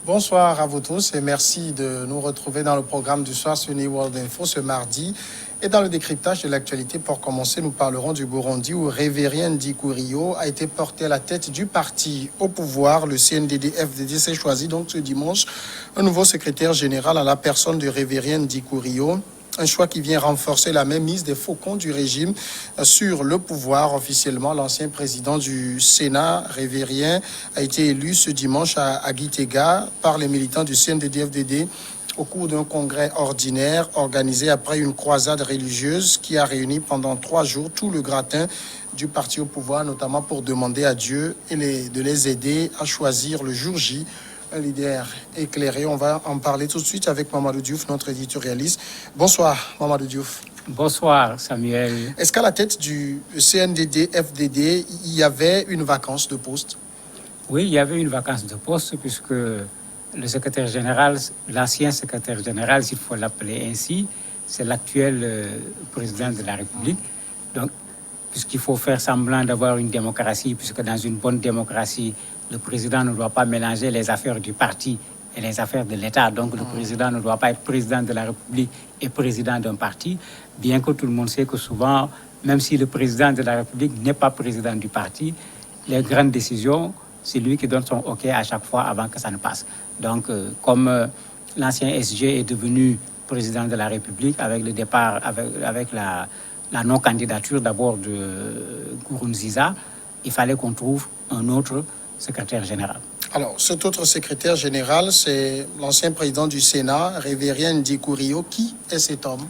Bonsoir à vous tous et merci de nous retrouver dans le programme du soir sur New World Info ce mardi. Et dans le décryptage de l'actualité, pour commencer, nous parlerons du Burundi où Révérien Ndikuriyo a été porté à la tête du parti au pouvoir. Le CNDD-FDD s'est choisi donc ce dimanche un nouveau secrétaire général à la personne de Révérien Ndikuriyo. Un choix qui vient renforcer la mainmise des faucons du régime sur le pouvoir. Officiellement, l'ancien président du Sénat, Révérien, a été élu ce dimanche à Gitega par les militants du CNDD-FDD au cours d'un congrès ordinaire organisé après une croisade religieuse qui a réuni pendant 3 jours tout le gratin du parti au pouvoir, notamment pour demander à Dieu de les aider à choisir le jour J un leader éclairé. On va en parler tout de suite avec Mamadou Diouf, notre éditorialiste. Bonsoir, Mamadou Diouf. Bonsoir, Samuel. Est-ce qu'à la tête du CNDD-FDD, il y avait une vacance de poste? Oui, il y avait une vacance de poste puisque le secrétaire général, l'ancien secrétaire général, s'il faut l'appeler ainsi, c'est l'actuel président de la République. Donc, puisqu'il faut faire semblant d'avoir une démocratie, puisque dans une bonne démocratie, le président ne doit pas mélanger les affaires du parti et les affaires de l'État. Donc, le président ne doit pas être président de la République et président d'un parti, bien que tout le monde sait que souvent, même si le président de la République n'est pas président du parti, les grandes décisions, c'est lui qui donne son OK à chaque fois avant que ça ne passe. Donc, comme l'ancien SG est devenu président de la République avec le départ, avec la non-candidature d'abord de Nkurunziza, il fallait qu'on trouve un autre secrétaire général. Alors, cet autre secrétaire général, c'est l'ancien président du Sénat, Révérien Ndikuriyo. Qui est cet homme?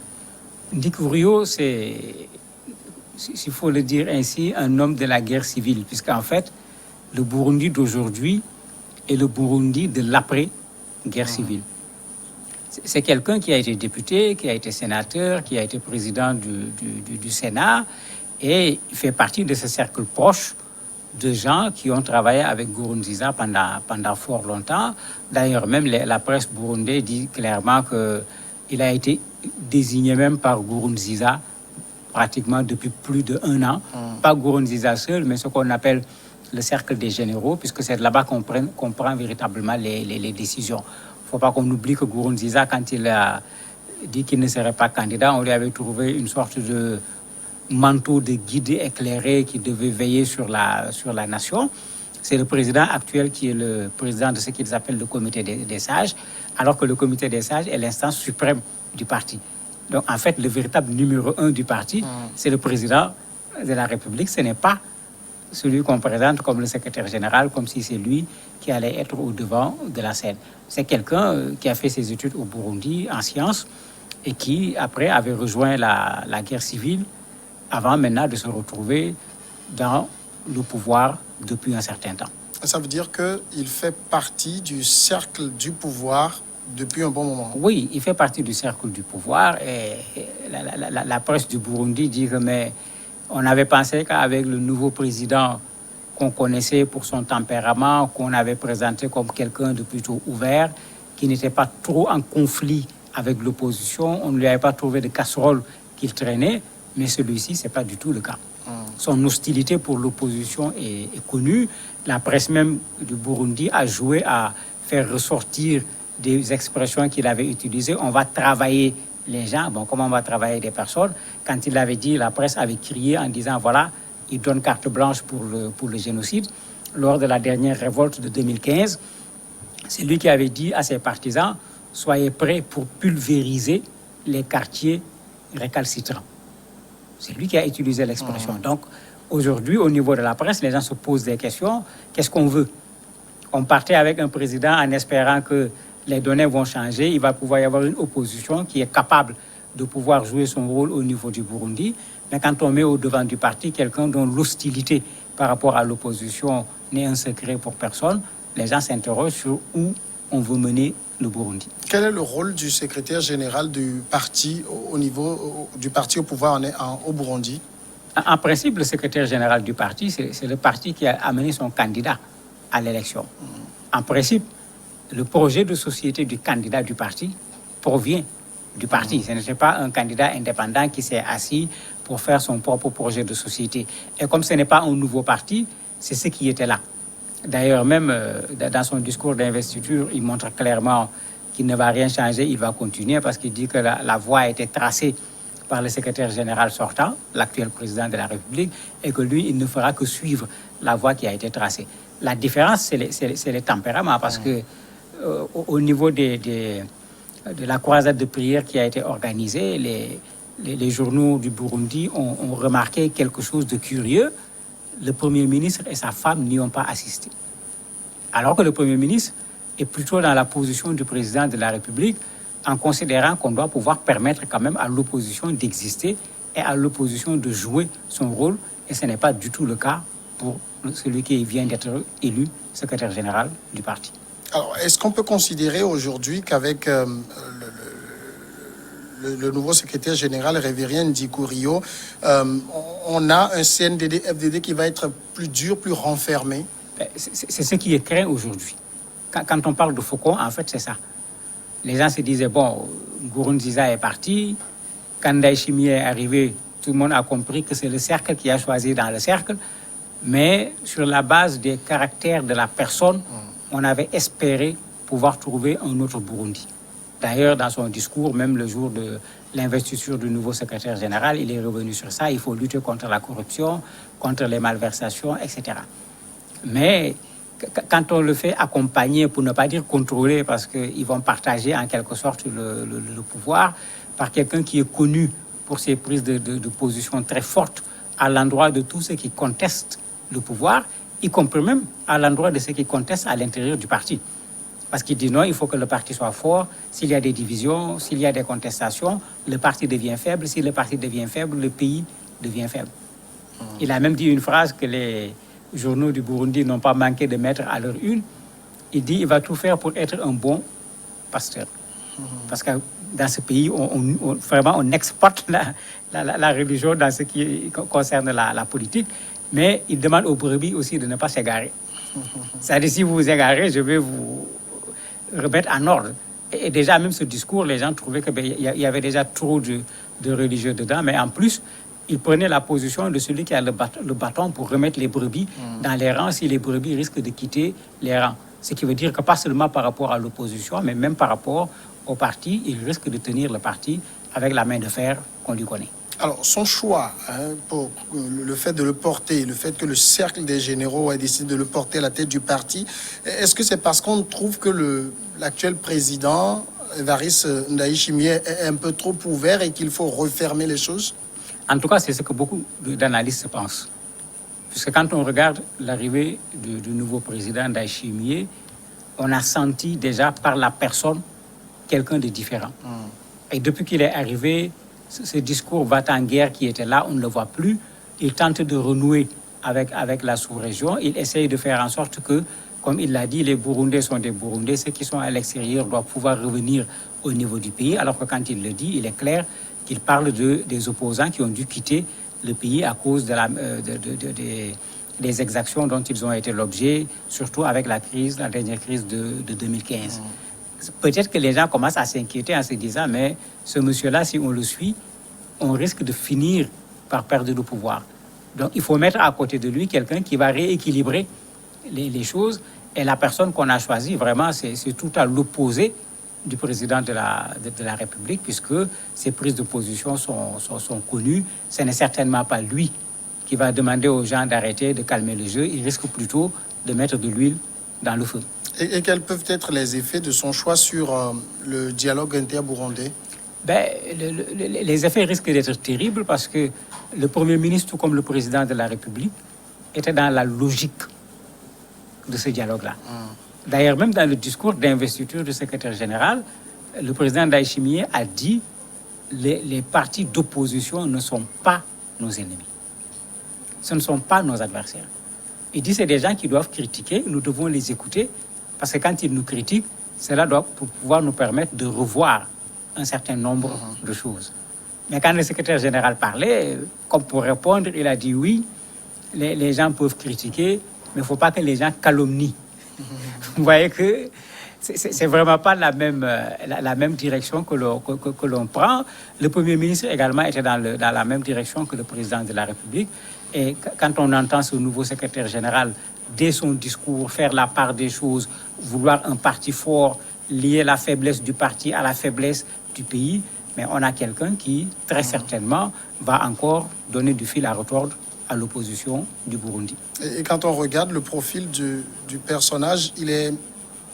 Ndikuriyo, c'est, s'il faut le dire ainsi, un homme de la guerre civile, puisqu'en fait, le Burundi d'aujourd'hui est le Burundi de l'après-guerre civile. C'est quelqu'un qui a été député, qui a été sénateur, qui a été président du Sénat, et il fait partie de ce cercle proche de gens qui ont travaillé avec Nkurunziza pendant fort longtemps. D'ailleurs, même la presse burundaise dit clairement qu'il a été désigné même par Nkurunziza pratiquement depuis plus d'1 an. Pas Nkurunziza seul, mais ce qu'on appelle le cercle des généraux, puisque c'est là-bas qu'on prend véritablement les décisions. Il ne faut pas qu'on oublie que Nkurunziza, quand il a dit qu'il ne serait pas candidat, on lui avait trouvé une sorte de manteau de guide éclairé qui devait veiller sur la nation. C'est le président actuel qui est le président de ce qu'ils appellent le comité des sages, alors que le comité des sages est l'instance suprême du parti. Donc, en fait, le véritable numéro 1 du parti, c'est le président de la République. Ce n'est pas celui qu'on présente comme le secrétaire général, comme si c'est lui qui allait être au devant de la scène. C'est quelqu'un qui a fait ses études au Burundi en sciences et qui, après, avait rejoint la guerre civile avant maintenant de se retrouver dans le pouvoir depuis un certain temps. Ça veut dire qu'il fait partie du cercle du pouvoir depuis un bon moment. Oui, il fait partie du cercle du pouvoir et la presse du Burundi dit que mais on avait pensé qu'avec le nouveau président qu'on connaissait pour son tempérament, qu'on avait présenté comme quelqu'un de plutôt ouvert, qui n'était pas trop en conflit avec l'opposition, on ne lui avait pas trouvé de casserole qu'il traînait, mais celui-ci, ce n'est pas du tout le cas. Son hostilité pour l'opposition est connue. La presse même du Burundi a joué à faire ressortir des expressions qu'il avait utilisées. On va travailler les gens. Bon, comment on va travailler des personnes? Quand il l'avait dit, la presse avait crié en disant, voilà, il donne carte blanche pour le génocide. Lors de la dernière révolte de 2015, c'est lui qui avait dit à ses partisans, soyez prêts pour pulvériser les quartiers récalcitrants. C'est lui qui a utilisé l'expression. Donc, aujourd'hui, au niveau de la presse, les gens se posent des questions. Qu'est-ce qu'on veut? On partait avec un président en espérant que les données vont changer. Il va pouvoir y avoir une opposition qui est capable de pouvoir jouer son rôle au niveau du Burundi. Mais quand on met au devant du parti quelqu'un dont l'hostilité par rapport à l'opposition n'est un secret pour personne, les gens s'interrogent sur où on veut mener le Burundi. Quel est le rôle du secrétaire général du parti au niveau du parti au pouvoir au Burundi? En principe, le secrétaire général du parti, c'est le parti qui a amené son candidat à l'élection. En principe, le projet de société du candidat du parti provient du parti. Ce n'était pas un candidat indépendant qui s'est assis pour faire son propre projet de société. Et comme ce n'est pas un nouveau parti, c'est ce qui était là. D'ailleurs, même dans son discours d'investiture, il montre clairement qu'il ne va rien changer, il va continuer parce qu'il dit que la voie a été tracée par le secrétaire général sortant, l'actuel président de la République, et que lui, il ne fera que suivre la voie qui a été tracée. La différence, c'est les tempéraments, parce que au niveau de la croisade de prière qui a été organisée, les journaux du Burundi ont remarqué quelque chose de curieux. Le Premier ministre et sa femme n'y ont pas assisté. Alors que le Premier ministre est plutôt dans la position du président de la République, en considérant qu'on doit pouvoir permettre quand même à l'opposition d'exister et à l'opposition de jouer son rôle. Et ce n'est pas du tout le cas pour celui qui vient d'être élu secrétaire général du parti. Alors, est-ce qu'on peut considérer aujourd'hui qu'avec le nouveau secrétaire général Révérien Ndikourio, on a un CNDD-FDD qui va être plus dur, plus renfermé? C'est ce qui est craint aujourd'hui. Quand on parle de Faucon, en fait, c'est ça. Les gens se disaient, bon, Nkurunziza est parti, quand Ndayishimiye est arrivé, tout le monde a compris que c'est le cercle qui a choisi dans le cercle, mais sur la base des caractères de la personne, on avait espéré pouvoir trouver un autre Burundi. D'ailleurs, dans son discours, même le jour de l'investiture du nouveau secrétaire général, il est revenu sur ça. Il faut lutter contre la corruption, contre les malversations, etc. Mais quand on le fait accompagner, pour ne pas dire contrôler, parce qu'ils vont partager en quelque sorte le pouvoir, par quelqu'un qui est connu pour ses prises de position très fortes à l'endroit de tous ceux qui contestent le pouvoir, y compris même à l'endroit de ceux qui contestent à l'intérieur du parti. Parce qu'il dit non, il faut que le parti soit fort. S'il y a des divisions, s'il y a des contestations, le parti devient faible. Si le parti devient faible, le pays devient faible. Il a même dit une phrase que les journaux du Burundi n'ont pas manqué de mettre à leur une. Il dit qu'il va tout faire pour être un bon pasteur. Parce que dans ce pays, vraiment, on exporte la religion dans ce qui concerne la politique. Mais il demande aux brebis aussi de ne pas s'égarer. C'est-à-dire, si vous vous égarez, je vais vous remettre en ordre. Et déjà, même ce discours, les gens trouvaient qu'il y avait déjà trop de religieux dedans. Mais en plus, il prenait la position de celui qui a le bâton pour remettre les brebis dans les rangs si les brebis risquent de quitter les rangs. Ce qui veut dire que pas seulement par rapport à l'opposition, mais même par rapport au parti, il risque de tenir le parti avec la main de fer qu'on lui connaît. Alors, son choix, pour le fait de le porter, le fait que le cercle des généraux ait décidé de le porter à la tête du parti, est-ce que c'est parce qu'on trouve que l'actuel président, Evariste Ndayishimiye, est un peu trop ouvert et qu'il faut refermer les choses? En tout cas, c'est ce que beaucoup d'analystes pensent. Puisque quand on regarde l'arrivée du nouveau président Ndayishimiye, on a senti déjà par la personne quelqu'un de différent. Et depuis qu'il est arrivé, ce discours va-t-en-guerre qui était là, on ne le voit plus. Il tente de renouer avec la sous-région. Il essaye de faire en sorte que, comme il l'a dit, les Burundais sont des Burundais. Ceux qui sont à l'extérieur doivent pouvoir revenir au niveau du pays. Alors que quand il le dit, il est clair qu'il parle des opposants qui ont dû quitter le pays à cause des exactions dont ils ont été l'objet, surtout avec la dernière crise de 2015. Peut-être que les gens commencent à s'inquiéter en se disant, mais ce monsieur-là, si on le suit, on risque de finir par perdre le pouvoir. Donc, il faut mettre à côté de lui quelqu'un qui va rééquilibrer les choses. Et la personne qu'on a choisie, vraiment, c'est tout à l'opposé du président de la République, puisque ses prises de position sont connues. Ce n'est certainement pas lui qui va demander aux gens d'arrêter, de calmer le jeu. Il risque plutôt de mettre de l'huile dans le feu. Et quels peuvent être les effets de son choix sur le dialogue inter-burundais? Les effets risquent d'être terribles parce que le Premier ministre, tout comme le président de la République, était dans la logique de ce dialogue-là. D'ailleurs, même dans le discours d'investiture du secrétaire général, le président Ndayishimiye a dit que les partis d'opposition ne sont pas nos ennemis. Ce ne sont pas nos adversaires. Il dit que c'est des gens qui doivent critiquer, nous devons les écouter, parce que quand ils nous critiquent, cela doit pouvoir nous permettre de revoir un certain nombre de choses. Mais quand le secrétaire général parlait, comme pour répondre, il a dit oui, les gens peuvent critiquer, mais il ne faut pas que les gens calomnient. Vous voyez que c'est vraiment pas la même direction que l'on prend. Le Premier ministre également était dans la même direction que le président de la République. Et quand on entend ce nouveau secrétaire général dès son discours, faire la part des choses, vouloir un parti fort, lier la faiblesse du parti à la faiblesse du pays. Mais on a quelqu'un qui, très certainement, va encore donner du fil à retordre à l'opposition du Burundi. Et quand on regarde le profil du personnage, il est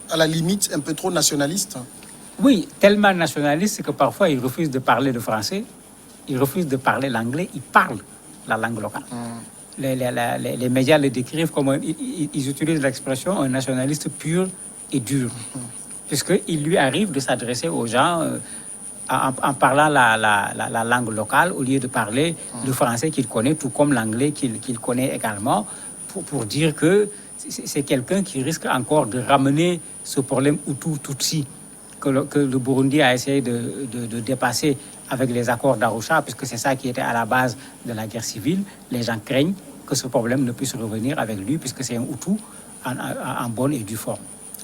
à la limite un peu trop nationaliste. Oui, tellement nationaliste que parfois il refuse de parler le français, il refuse de parler l'anglais, il parle la langue locale. Les médias le décrivent comme, ils utilisent l'expression un nationaliste pur et dur, puisqu'il lui arrive de s'adresser aux gens en parlant la langue locale au lieu de parler le français qu'il connaît, tout comme l'anglais qu'il connaît également, pour dire que c'est quelqu'un qui risque encore de ramener ce problème Hutu-Tutsi que le Burundi a essayé de dépasser avec les accords d'Arusha, puisque c'est ça qui était à la base de la guerre civile. Les gens craignent que ce problème ne puisse revenir avec lui, puisque c'est un Hutu en bonne et due forme.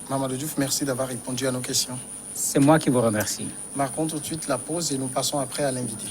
Mamadou Diouf, merci d'avoir répondu à nos questions. C'est moi qui vous remercie. Marquons tout de suite la pause et nous passons après à l'invité.